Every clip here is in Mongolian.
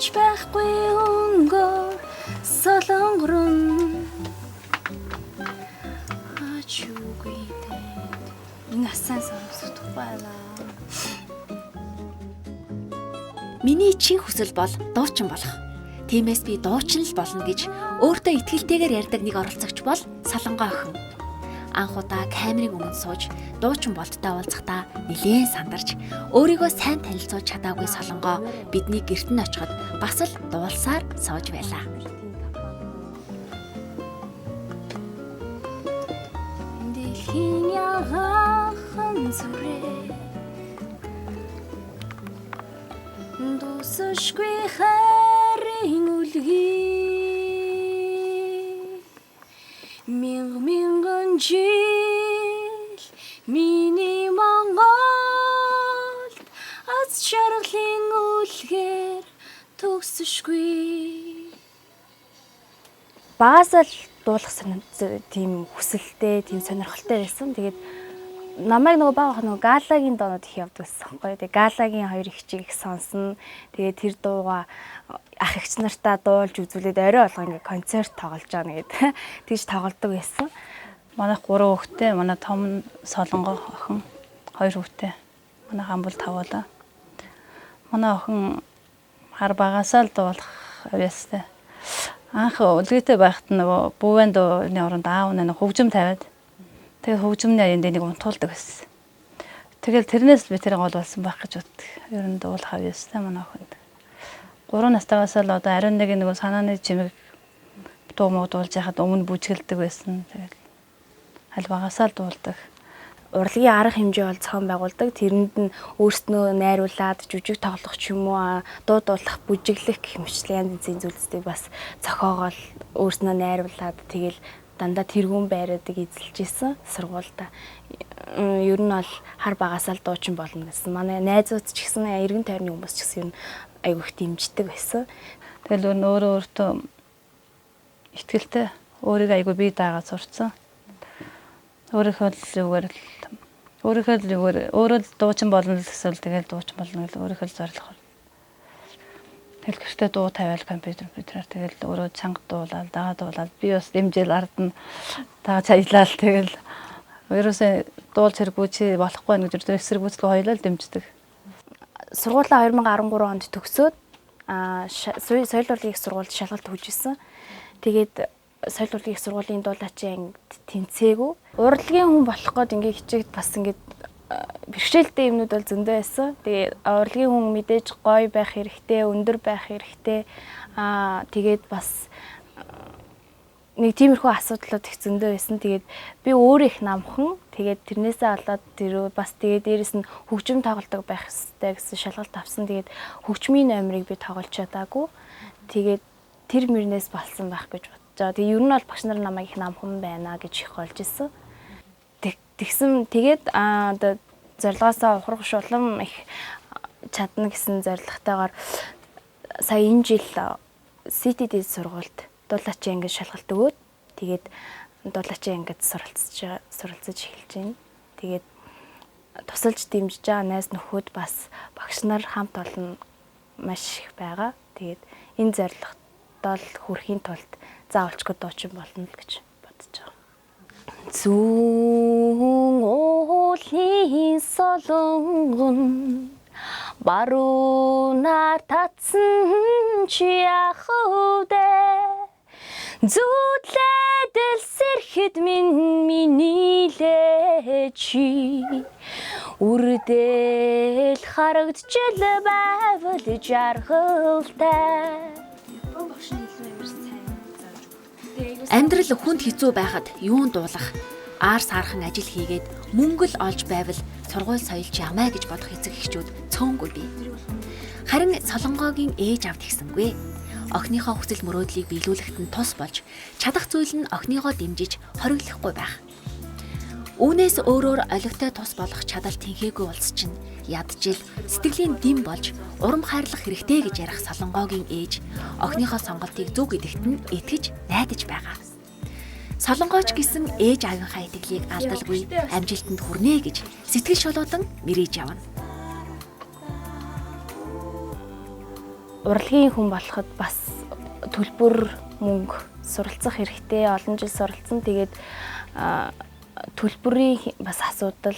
Хизээч байхгүй өнгөөр солонгорон ачуугүй дээд энэ асан сонсох байлаа. Миний чин хүсэл бол дуучин болох. Тиймээс би дуучин л болно гэж өөртөө итгэлтэйгээр ярьдаг нэг оролцогч бол Солонгоо охин. Анх удаа камерын өмнө сууж дуучин болттой уулзахдаа нилээн сандарч өөрийгөө сайн танилцуулж чадаагүй Солонгоо бидний гэрт нь очиход бас л дуулсаар сууж байлаа. Дэлхийн ягахан зүрээ дусшгүй хайрын үлгий мянган жил миний Монголд аз жаргалын үлгээр төгсөшгүй. Багаас л дуулах тийм хүсэлтэй, тийм сонирхолтой байсан. Тэгээд намайг нөгөө бага нөгөө галагийн доонод их явдаг гэсэн байхгүй. Тэгээд галагийн хоёр ихчийг их сонсно. Тэгээд тэр дуугаа ах эгч нартаа дуулж үзүүлээд орой болгоо ингээ концерт тоглож байгаа гэдэг. Тэгж тоглодог байсан. Манайх 3 хүүхэдтэй, манай том Солонгоо охин 2 хүүхэдтэй. Манай хан бол 5 болоо. Манай охин хар багасаа л дуулах авьяастай. Анх үлгээтэй байхад нөгөө бүүвэн дууны оронд аав нэг хөгжим тавиад тэгээд хөгжимний аянд нэг унтуулдаг байсан. Тэгэл тэрнээс л би тэр гол болсон байх гэж боддог. Ер нь дуулах авьяастай манай охинд. 3 настайгаас л одоо ариун нэг нөгөө санааны чимэг дуу муу дуулж яхад өмнө бүжгэлдэг байсан. Тэгэл аль багасаа л дуулдаг. Урлагийн арга хэмжээ бол зохион байгуулдаг. Тэрэнд нь өөрснөө найруулад жүжиг тоглох ч юм уу, дуу дуулах, бүжиглэх гэх мэтлэн янз янзын зүйлсүүдийг бас зохиогоол өөрснөө найруулад тэгэл дандаа тэргүүн байрадаг эзэлж исэн сургуультай. Ер нь бол хар багасаа л дуучин болно гэсэн. Манай найзууд ч гэсэн эргэн тойрны хүмүүс ч гэсэн айгүйх дэмждэг байсан. Тэгэл өөртөө итгэлтэй өөрийгөө айгүй бие даагаад сурцсан. Өөрөөр л дуучин болно л гэсэн тэгэл дуучин болно гэл өөрөөр л зорилго. Тэгэл гэртээ дуу тавиал компьютераар тэгэл өөрөө чанга дуулаад дагаа дуулаад би бас дэмжээл ард нь таа цаялал тэгэл ерөөсөө дуулж хэрэггүй чи болохгүй нэг зүрх эсрэг бүцлэг хоёулаа л дэмждэг. Сургуулаа 2013 онд төгсөөд соёл урлагийн их сургуульд шалгалт хүжсэн. Тэгээд соёл урлагийн их сургуулийн дуулаачийн ангид тэнцээгүү. Урлагийн хүн болох гээд ингээ хичээгээд бас ингээ бэрхшээлтэй юмнууд бол зөндөө байсан. Тэгээд урлагийн хүн мэдээж гоё байх хэрэгтэй, өндөр байх хэрэгтэй. Тэгээд бас нэг тиймэрхүү асуудлууд их зөндөө байсан. Тэгээд би өөрөө их намхан. Тэгээд тэрнээсээ болоод тэр бас тэгээд дээрэс нь хөгжим тоглодог байх хэрэгтэй гэсэн шалгалт авсан. Тэгээд хөгжмийн номерыг би тоглож чадаагүй. Тэгээд тэр мөрнөөс болсон байх гэж бодож. Тэгээд ер нь бол багш нар намайг их намхан байна гэж их болж исэн. Тэгсэн тэгээд одоо зорилгоосоо ухрах шулам их чадна гэсэн зорилготойгоор сая энэ жил CTD сургуульд дуулаачийн ангид шалгалт өгөөд тэгээд дуулаачийн ангид суралцаж эхэлж байна. Тэгээд тусалж дэмжиж байгаа найз нөхөд бас багш нар хамт олон маш их байгаа. Тэгээд энэ зорилготод хүрэхийн тулд заавалчгүй дуучин болно л гэж бодож байгаа. Зүүн уулын солонгон баруунаар татсан чи яхавдэ зүтлээд элсэрхэд миний лээ чи үрдэл харагдчихл байвал жаргалтай. Амьдрал хүнд хэцүү байхад юунд дуулах, аар саархан ажил хийгээд мөнгө л олж байвал сургууль соёлж ямаа гэж бодох эцэг эхчүүд цөөнгүй бий. Харин Солонгоогийн ээж авд гисэнгүй. Охиныхоо хүсэл мөрөөдлийг биелүүлэхэд нь тус болж, чадах зүйл нь охиныгоо дэмжиж хориглохгүй байх. Үүнээс өөрөөр олигтой тус болох чадал тэнхээгүй улс чинь ядчил сэтгэлийн дэм болж урам хайрлах хэрэгтэй гэж ярих Солонгоогийн ээж охиныхоо сонголтыг зөв гэдэгт нь итгэж найдаж байгаа. Солонгооч гэсэн ээж аавынхаа итгэлийг алдалгүй амжилтанд хүрнэ гэж сэтгэл шулуудан мэрэж явна. урлагийн хүн болоход бас төлбөр мөнгө суралцах хэрэгтэй. Олон жил суралцсан. Тэгээд төлбөрийн бас асуудал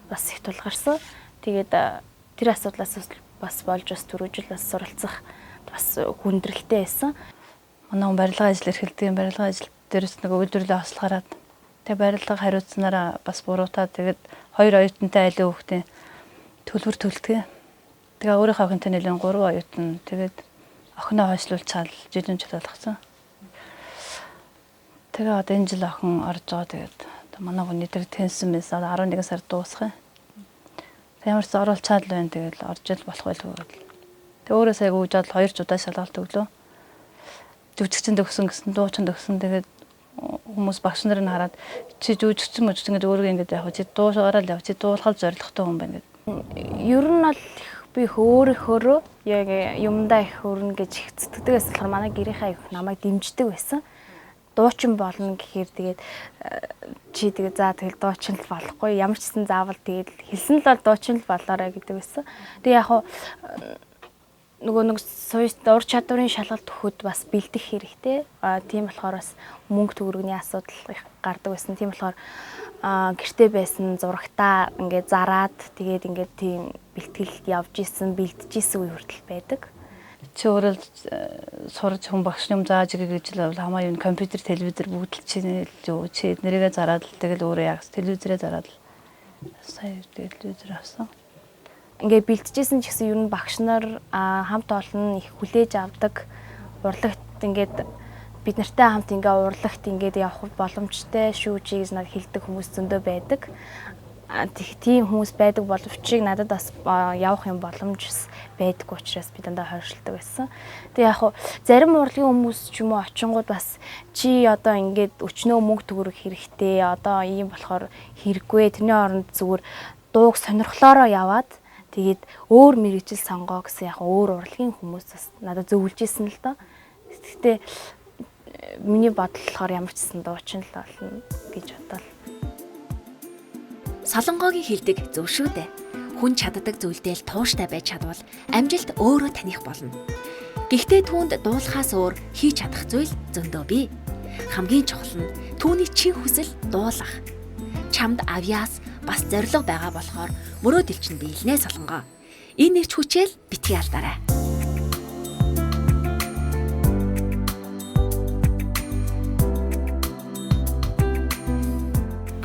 бас их тулгарсан. Тэгээд тэр асуудлаас бас болж бас түрүүжил бас суралцах бас хүндрэлтэй байсан. Манай барилгын ажил эрхэлдэг юм. Барилгын ажил дээрс нэг үйлдвэрлэлээ хослохараад тэгээ барилга хариуцсанараа бас буруутаад тэгээд 2 оюутантай айлын хүүхдийн төлбөр төлдөг. Тэгээ өөрийнхөө охинтой нэлээд 3 оюутан тэгээд охиноо хойшлуулж чаал жилийн жил болгоцсон. Тэгээ одоо энэ жил охин орж байгаа тэгээд манай хүний дээр тэнсэн мэс 11 сар дуусах юм. Ямар ч оруулчаал байна тэгэл орж ил болох байлгүй. Тэгээ өөрөө сайг үжээд 2 удаа шалгалт өглөө. Жүжигчин төгсөн гэсэн дуучин төгсөн тэгээд хүмүүс багш нар нь хараад чи жүжигчин мөжчин гэдэг өөрөө ингэж яг чи дуушаараа л яв чи дуулахал зоригтой хүн байна гэдэг. Ер нь бол би өөрөөхөө яг юмдаа их хөрнө гэж хэцдэгдэгээс болохоор манай гэрийнхаа их намайг дэмждэг байсан. Дуучин болно гэхээр тэгээд чи тэгээд за тэгэл дуучин л болохгүй ямар ч гэсэн заавал тэгээд хэлсэн л бол дуучин л болоорой гэдэг байсан. Тэгээд яг нэг ур чадварын шалгалт өгөхөд бас бэлдэх хэрэгтэй. Тийм болохоор бас мөнгө төгрөгийн асуудал их гардаг байсан. Тийм болохоор гэртээ байсан зурагтаа ингээд зараад тэгээд ингээд тийм бэлтгэлд явж исэн, бэлдэж исэн үе хүртэл байдаг. Чи өөрөө сурж хүн багш юм зааж игээ гэж л хамаа юу компьютер, телевизэр бүгд л чи нэрийгээ зараад л тэгэл өөрөө яг телевизэрээ зараад л сая телевизэр авсан. Ингээд бэлтжижсэн ч гэсэн ер нь багш нар хамт олон их хүлээж авдаг. Урлагт ингээд бид нартай хамт ингээ урлагт ингээд явах боломжтой шүү чи гэж надад хэлдэг хүмүүс зөндөө байдаг. Тийм хүмүүс байдаг боловч надад бас явах юм боломж байдаггүй учраас би дандаа хойшлдог байсан. Тэгээ яг зарим урлагийн хүмүүс ч юм уу очингууд бас чи одоо ингээд өчнөө мөнгө төгрөг хэрэгтэй. Одоо ийм болохоор хэрэггүй. Тэрний оронд зүгээр дууг сонирхлоороо яваад тэгээд өөр мэрэгжил сонгоо гэсэн яг өөр урлагийн хүмүүс бас надад зөвлөж исэн л доо. Гэхдээ миний бодол болохоор ямар ч гэсэн дуучин л болно гэж бодлоо. Солонгогийн хэлдэг зөв шүү дээ. Хүн чаддаг зүйлдээ л тууштай байж чадвал амжилт өөрөө таних болно. Гэхдээ түүнд дуулахаас өөр хийж чадах зүйл зөндөө бий. Хамгийн чухал нь түүний чин хүсэл дуулах. Чамд авьяас бас зориг байгаа болохоор мөрөөдөл чинь биелнэ солонгоо. Энэ нэрч хүчээл битгий алдаарай.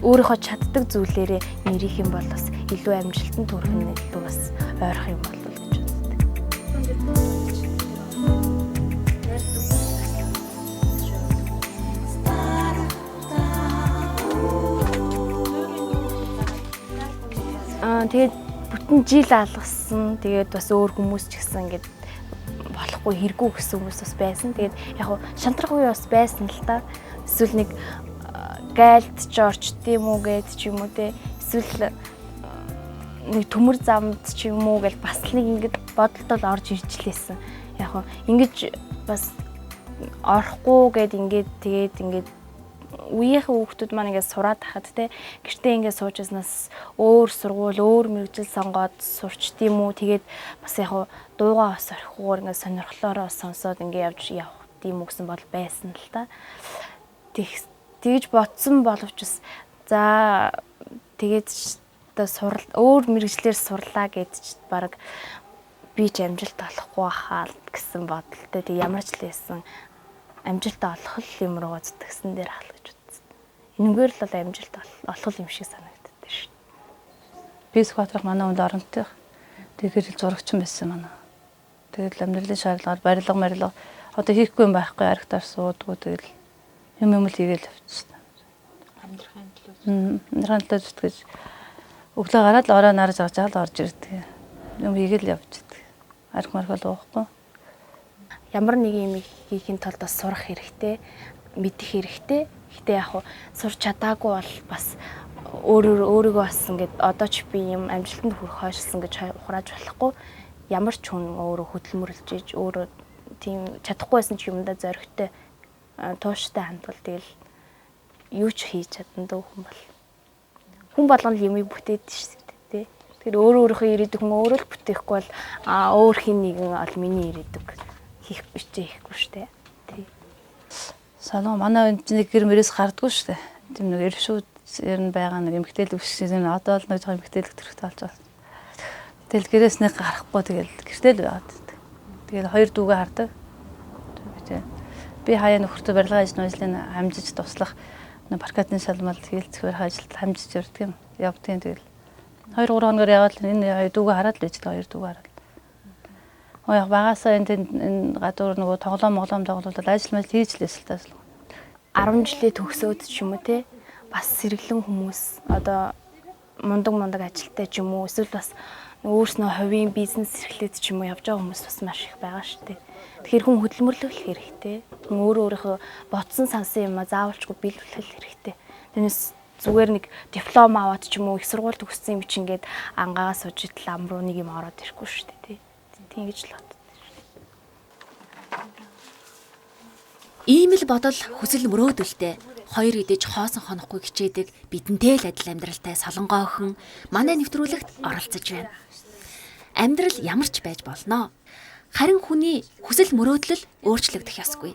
Өөрийнхөө чаддаг зүйлээрээ нэрих юм бол бас илүү амжилтанд хүрэх нь илүү бас ойрох юм болов гэж үздэг. Тэгээд бүтэн жил алгасан. Тэгээд бас өөр хүмүүс ч гэсэн ингээд болохгүй хэрэггүй гэсэн хүмүүс бас байсан. Тэгээд яг шантрах үе бас байсан л та. Эсвэл нэг гайлт ч орчд юм уу гэд ч юм уу те. Эсвэл нэг төмөр замд ч юм уу гэл бас нэг ингээд бодолтол орж ирж лээсэн. Яг ингэж бас орохгүй гэд ингээд тэгээд ингээд үеийнхээ хүүхдүүд маань ингээд сураад тахад те гэртээ ингээд суужснаас өөр сургууль өөр мэрэгжил сонгоод сурчт юм уу тэгээд бас яг дуугаа бас орхихгүйгээр ингээд сонирхлоороо сонсоод ингээд явах тийм үгсэн бол байсан л та. Тэгж бодсон боловч за тэгээд өөр мэрэгчлэр сурлаа гэдэж баг би ч амжилт олохгүй хаа гэсэн бодолтой тэг ямар ч л байсан амжилт олох юм руу зүтгэсэн дээр хал гэж үзсэн. Энэгээр л бол амжилт олох юм шиг санагддаг шүү. Би Сүхбаатарх манай хүнд оронтой. Тэгэхээр зурагчин байсан манай. Тэгэл амьдралын шаардлагаар барилга одоо хийхгүй юм байхгүй аригтаар суудгүй тэгэл юм л хийгээл явчихсан. Амьдрахын төлөө зүтгэж өглөө гараад л орой нарж аваад орж ирдэг. Юм хийгээл явчихдаг. Арх мархал уухгүй. Ямар нэг юм хийхин тулд бас сурах хэрэгтэй, мэдэх хэрэгтэй. Гэтэ яг сурч чадаагүй бол бас өөрийгөө бас ингээд одоо ч би юм амжилтанд хүрэх хойшлсон гэж ухрааж болохгүй. Ямар ч хүн өөрөө хөдөлмөрлж иж өөрөө тийм чадахгүйсэн ч юмдаа зоригтой тууштай хандвал тэгэл юу ч хийж чадна дөө хүн бол. Хүн болгоно юмыг бүтээд шүү дээ, тэ. Тэгэхээр өөрийнхөө ирээдүйг хүн өөрөө л бүтээхгүй бол өөр хин нэгэн ол миний ирээдүйг хийх хийхгүй штэ. Тий. Солон манай энд нэг гэр мөрөөс гардггүй штэ. Тийм нэг эршүүд ер нь байгаа нэг эмгтээлэг биш. Одоо л нэг жоохон эмгтээлэг төрхтэй болж байна. Тэгэл гэрээс нэг гарахгүй тэгэл гэртэл байгаад. Тэгэл хоёр дүүгээ хардаг. Би хаяа нөхөртөө барилгын ажлын хамжиж туслах паркатын шалмал хийлцэхээр ажилд хамжиж явдаг юм. Явдгийн тэгэл 2-3 хоногор яваад энэ дүүгээ хараад л ижил хоёр дүүгээ хараад. Яг багасаа энэ гадуур нөгөө тоглоом тоглолтод ажил хийж лээсэл тас. 10 жилийн төгсөөд ч юм уу те бас сэргэлэн хүмүүс одоо мундаг ажилтай ч юм уу эсвэл бас өөрснөө хувийн бизнес эрхлээд ч юм уу явж байгаа хүмүүс бас маш их байгаа шүү дээ. Тэгэхээр хүн хөдөлмөрлөх хэрэгтэй. Хүн өөрийнхөө бодсон сансан юм заавалчгүй биелүүлэх хэрэгтэй. Тэрнээс зүгээр нэг диплом аваад ч юм уу их сургууль төгссөн юм чинь ингээд ангаагаа сууж идэл ам руу нэг юм ороод ирэхгүй шүү дээ. Тийм гэж л боддог. Ийм л бодол хүсэл мөрөөдөлтэй хоёр идэж хоосон хонохгүй хичээдэг бидэнтэй л адил амьдралтай Солонгоо охин манай нэвтрүүлэгт оролцож байна. Амьдрал ямар ч байж болно. Харин хүний хүсэл мөрөөдөл өөрчлөгдөх ёсгүй.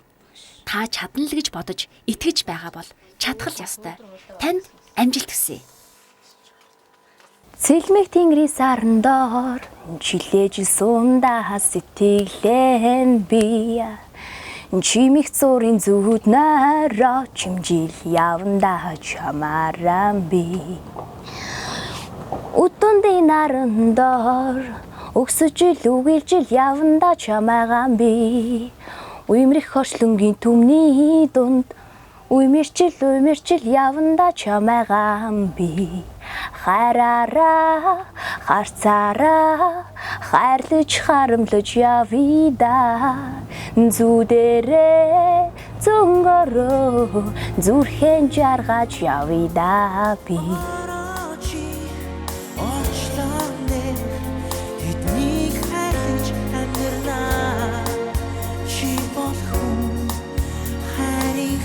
Та чадна л гэж бодож итгэж байгаа бол чадах л ёстой. Танд амжилт хүсье. Цэлмэг тэнгэрийн саран доор чилээж сундаа сэтгэлэн бия. Чимих зурын зүуд нараа чимжил явандаа чамааран би. Утундын наран доор өгсөж үгэлжил явандаа чамаагаан би. Уймрэх хоршлонгийн түмний дунд уймэрчил явандаа чамаагаан би. Хараараа харцаараа хайрлаж харамлаж явида зүдэрээ зөнгөрөө зүрхэн жаргаж явида би. Чи болох хүн харин